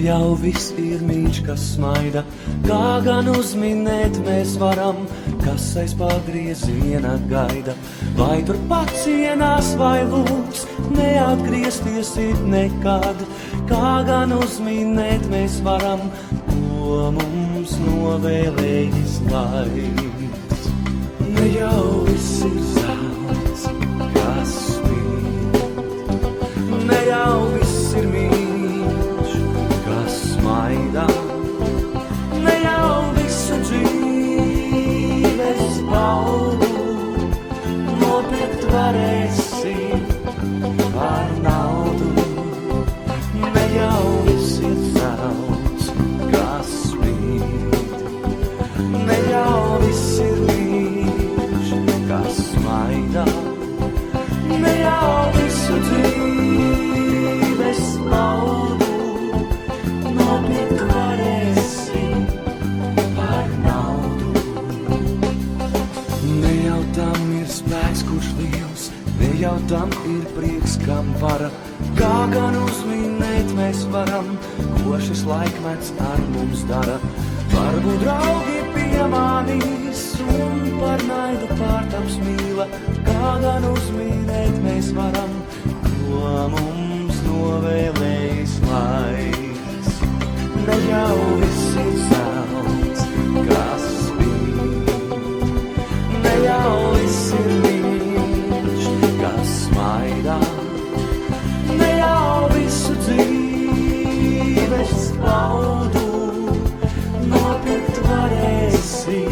jau viss ir mīļš, kas smaida, kā gan uzminēt mēs varam, kas aiz pagrieziena gaida. Vai tur pats ienās vai lūgs, neatgriezties it nekad, kā gan uzminēt mēs varam, ko mums novēlējis laiks. Ne jau viss ir zelts, kas spīd, ne jau viss ir mīļš, kas smaida, ne jau visu dzīves baudu nopirkt varēsi ar naudu. Ne jau viss ir zelts, kas spīd, ne jau viss ir mīļš, kas smaida, ne jau visu dzīves baudu nopirkt varēsi ar naudu. Ne jau tam ir spēks, kurš liels, ne jau tam ir prieks, kam vara, kā gan uzminēt mēs varam, ko šis laikmets ar mums dara. Varbūt draugi piemānīs un par naidu pārtaps mīla, kā gan uzminēt mēs varam, ko mums novēlējis laiks. Ne jau viss ir zelts, kas spīd, ne jau viss ir mīļš, kas smaida, ne jau visu dzīves baudu nopirkt varēsi